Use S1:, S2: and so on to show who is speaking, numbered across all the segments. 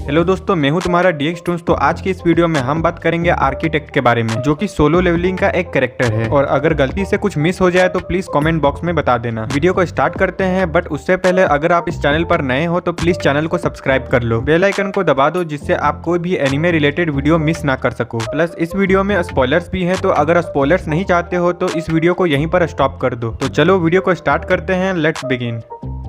S1: Hello दोस्तों, मैं हूं तुम्हारा डीएक्स टून्स। तो आज की इस वीडियो में हम बात करेंगे आर्किटेक्ट के बारे में, जो कि सोलो लेवलिंग का एक कैरेक्टर है। और अगर गलती से कुछ मिस हो जाए तो प्लीज कमेंट बॉक्स में बता देना। वीडियो को स्टार्ट करते हैं, बट उससे पहले अगर आप इस चैनल पर नए हो तो प्लीज चैनल को सब्सक्राइब कर लो, बेल आइकन को दबा दो, जिससे आप कोई भी एनिमे रिलेटेड वीडियो मिस ना कर सको। प्लस इस वीडियो में स्पॉयलर्स भी है, तो अगर स्पॉयलर्स नहीं चाहते हो तो इस वीडियो को यहीं पर स्टॉप कर दो। तो चलो वीडियो को स्टार्ट करते हैं, लेट्स बिगिन।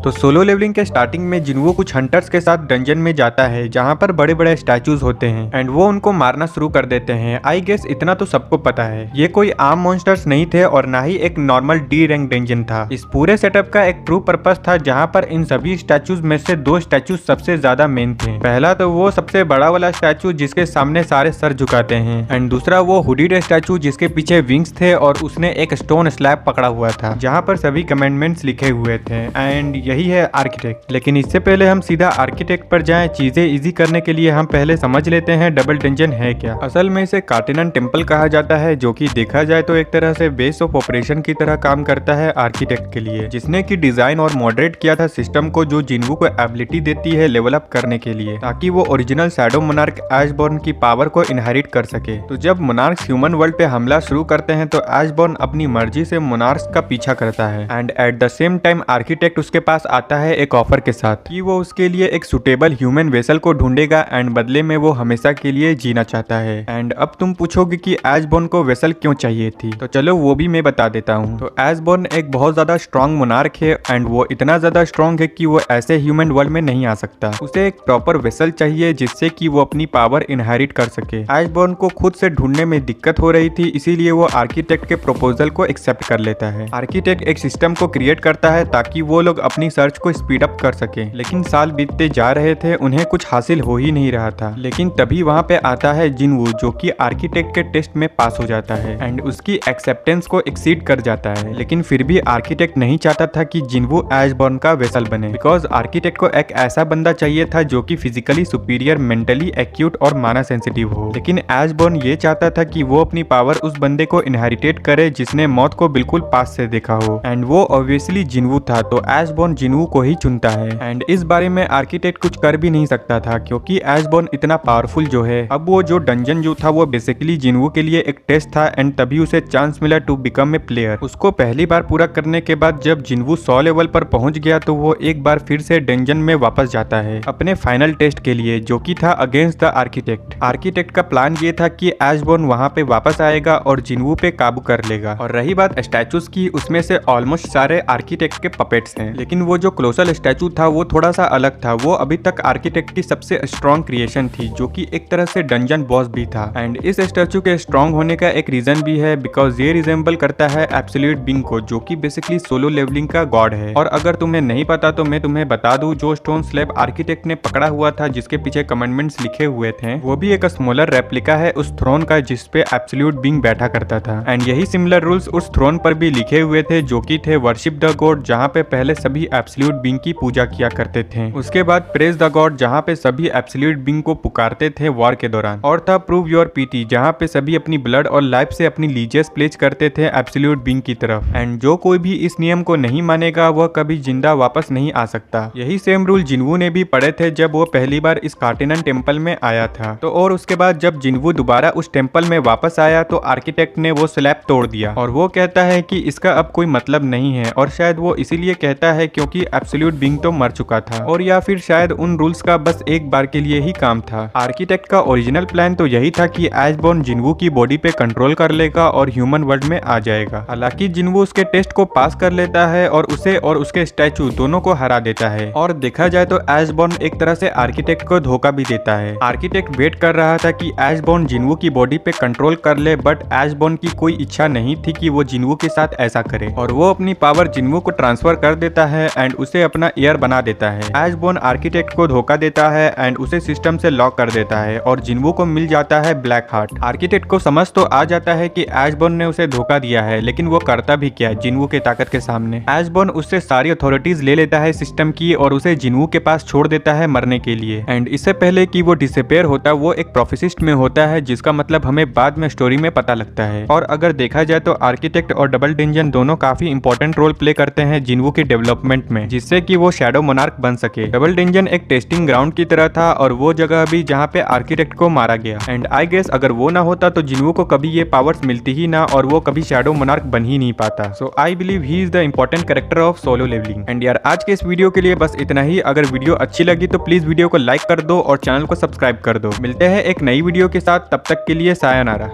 S1: तो सोलो लेवलिंग के स्टार्टिंग में जिन्वो कुछ हंटर्स के साथ डंजन में जाता है, जहां पर बड़े बड़े स्टैचूज होते हैं एंड वो उनको मारना शुरू कर देते हैं। आई गेस इतना तो सबको पता है, ये कोई आम मॉन्स्टर्स नहीं थे और ना ही एक नॉर्मल डी रैंक डंजन था। इस पूरे सेटअप का एक ट्रू पर्पस था, जहां पर इन सभी स्टैचूज में से दो स्टैचूज सबसे ज्यादा मेन थे। पहला तो वो सबसे बड़ा वाला स्टैचू जिसके सामने सारे सर झुकाते हैं, एंड दूसरा वो हुडीड स्टैचू जिसके पीछे विंग्स थे और उसने एक स्टोन स्लैब पकड़ा हुआ था, जहाँ पर सभी कमेंडमेंट्स लिखे हुए थे। एंड यही है आर्किटेक्ट। लेकिन इससे पहले हम सीधा आर्किटेक्ट पर जाएं, चीजें इजी करने के लिए हम पहले समझ लेते हैं डबल डंजन है क्या। असल में इसे कार्टेनन टेम्पल कहा जाता है, जो कि देखा जाए तो एक तरह से बेस ऑफ ऑपरेशन की तरह काम करता है आर्किटेक्ट के लिए, जिसने की डिजाइन और मॉडरेट किया था सिस्टम को, जो जिन्वो को एबिलिटी देती है लेवल अप करने के लिए, ताकि वो ओरिजिनल शैडो मोनार्क एशबॉर्न की पावर को इनहेरिट कर सके। तो जब मोनार्क्स ह्यूमन वर्ल्ड पे हमला शुरू करते हैं तो एशबॉर्न अपनी मर्जी से मोनार्क्स का पीछा करता है, and at the same time architect उसके पास आता है एक ऑफर के साथ कि वो उसके लिए एक सुटेबल ह्यूमन वेसल को ढूंढेगा एंड बदले में वो हमेशा के लिए जीना चाहता है। एंड अब तुम पूछोगे कि एशबॉर्न को वेसल क्यों चाहिए थी, तो चलो वो भी मैं बता देता हूँ। तो एशबॉर्न एक बहुत ज्यादा स्ट्रॉन्ग मोनार्क है, एंड वो इतना ज्यादा स्ट्रॉन्ग है कि वो ऐसे ह्यूमन वर्ल्ड में नहीं आ सकता। उसे एक प्रॉपर वेसल चाहिए जिससे कि वो अपनी पावर इनहेरिट कर सके। एशबॉर्न को खुद से ढूंढने में दिक्कत हो रही थी, इसीलिए वो आर्किटेक्ट के प्रपोजल को एक्सेप्ट कर लेता है। आर्किटेक्ट एक सिस्टम को क्रिएट करता है ताकि वो लोग अपनी सर्च को स्पीड अप कर सके। लेकिन साल बीतते जा रहे थे, उन्हें कुछ हासिल हो ही नहीं रहा था। लेकिन तभी वहाँ पे आता है जिन्वो, जो कि आर्किटेक्ट के टेस्ट में पास हो जाता है एंड उसकी एक्सेप्टेंस को एक्सीड कर जाता है। लेकिन फिर भी आर्किटेक्ट नहीं चाहता था कि जिन्वो एशबॉर्न का वेसल बने, बिकॉज आर्किटेक्ट को एक ऐसा बंदा चाहिए था जो कि फिजिकली सुपीरियर, मेंटली एक्यूट और माना सेंसिटिव हो। लेकिन एशबॉर्न ये चाहता था कि वो अपनी पावर उस बंदे को इनहेरिटेट करे जिसने मौत को बिल्कुल पास से देखा हो, एंड वो ऑब्वियसली जिन्वो था। तो एशबॉर्न जिन्वो को ही चुनता है, एंड इस बारे में आर्किटेक्ट कुछ कर भी नहीं सकता था, क्योंकि एशबॉर्न इतना पावरफुल जो है। अब वो जो डंजन जो था वो बेसिकली जिन्वो के लिए एक टेस्ट था, एंड तभी उसे चांस मिला टू बिकम ए प्लेयर। उसको पहली बार पूरा करने के बाद जब जिन्वो 100 लेवल पर पहुंच गया तो वो एक बार फिर से डंजन में वापस जाता है अपने फाइनल टेस्ट के लिए, जो कि था अगेंस्ट द आर्किटेक्ट। आर्किटेक्ट का प्लान ये था कि एशबॉर्न वहां पे वापस आएगा और जिन्वो पे काबू कर लेगा। और रही बात स्टैचूज की, उसमें से ऑलमोस्ट सारे आर्किटेक्ट के पपेट्स हैं, लेकिन वो जो क्लोसल स्टैचू था वो थोड़ा सा अलग था। वो अभी तक आर्किटेक्ट की सबसे स्ट्रॉन्ग क्रिएशन थी, जो कि एक तरह से डंजन बॉस भी था। एंड इस स्टैचू के स्ट्रॉन्ग होने का एक रीजन भी है, बिकॉज ये रिजेंबल करता है एब्सोल्यूट बीइंग को, जो कि बेसिकली सोलो लेवलिंग का गॉड है। और अगर तुम्हें नहीं पता तो मैं तुम्हें बता दूं, जो स्टोन स्लैब आर्किटेक्ट ने पकड़ा हुआ था जिसके पीछे कमेंडमेंट्स लिखे हुए थे, वो भी एक स्मॉलर रेप्लिका है उस थ्रोन का जिसपे एब्सोल्यूट बीइंग बैठा करता था। एंड यही सिमिलर रूल्स उस थ्रोन पर भी लिखे हुए थे, जो कि थे वर्शिप द गॉड, जहाँ पे पहले सभी एब्सोल्यूट बीइंग की पूजा किया करते थे। उसके बाद प्रेज द गॉड, जहाँ पे सभी एब्सोल्यूट बीइंग को पुकारते थे वॉर के दौरान। और था प्रूव योर पीटी, जहाँ पे सभी अपनी ब्लड और लाइफ से अपनी लीजेस प्लेज करते थे एब्सोल्यूट बीइंग की तरफ। एंड जो कोई भी इस नियम को नहीं मानेगा वह कभी जिंदा वापस नहीं आ सकता। यही सेम रूल जिन्वो ने भी पढ़े थे जब वो पहली बार इस कार्टेनन टेम्पल में आया था। तो और उसके बाद जब जिन्वो दोबारा उस टेम्पल में वापस आया तो आर्किटेक्ट ने वो स्लैब तोड़ दिया, और वो कहता है कि इसका अब कोई मतलब नहीं है। और शायद वो इसीलिए कहता है क्योंकि एब्सोल्यूट बीइंग तो मर चुका था, और या फिर शायद उन रूल्स का बस एक बार के लिए ही काम था। आर्किटेक्ट का ओरिजिनल प्लान तो यही था कि एशबॉर्न जिन्वो की बॉडी पे कंट्रोल कर लेगा और ह्यूमन वर्ल्ड में आ जाएगा। हालांकि जिन्वो उसके टेस्ट को पास कर लेता है और उसे और उसके स्टैचू दोनों को हरा देता है। और देखा जाए तो एशबॉर्न एक तरह से आर्किटेक्ट को धोखा भी देता है। आर्किटेक्ट वेट कर रहा था कि एशबॉर्न जिन्वो की बॉडी पे कंट्रोल कर ले, बट एशबॉर्न की कोई इच्छा नहीं थी कि वो जिन्वो के साथ ऐसा करे, और वो अपनी पावर जिन्वो को ट्रांसफर कर देता है एंड उसे अपना ईयर बना देता है। एशबॉर्न आर्किटेक्ट को धोखा देता है एंड उसे सिस्टम से लॉक कर देता है, और जिन्वो को मिल जाता है ब्लैक हार्ट। आर्किटेक्ट को समझ तो आ जाता है कि एशबॉर्न ने उसे धोखा दिया है, लेकिन वो करता भी क्या जिन्वो के ताकत के सामने। एशबॉर्न उससे सारी अथॉरिटीज ले लेता है सिस्टम की और उसे जिन्वो के पास छोड़ देता है मरने के लिए। एंड इससे पहले कि वो डिसअपीयर होता वो एक प्रोफेसिस्ट में होता है, जिसका मतलब हमें बाद में स्टोरी में पता लगता है। और अगर देखा जाए तो आर्किटेक्ट और डबल डंजन दोनों काफी इंपॉर्टेंट रोल प्ले करते हैं जिन्वो के डेवलपमेंट शिप में, जिससे कि वो शैडो मोनार्क बन सके। डबल डंजन एक टेस्टिंग ग्राउंड की तरह था और वो जगह भी जहाँ पे आर्किटेक्ट को मारा गया। एंड आई गेस अगर वो ना होता तो जिन्हों को कभी ये पावर्स मिलती ही ना और वो कभी शैडो मोनार्क बन ही नहीं पाता। So I believe he is the important character of solo leveling. And यार आज के इस वीडियो के लिए बस इतना ही। अगर वीडियो अच्छी लगी तो प्लीज वीडियो को लाइक कर दो और चैनल को सब्सक्राइब कर दो। मिलते हैं एक नई वीडियो के साथ, तब तक के लिए सायोनारा।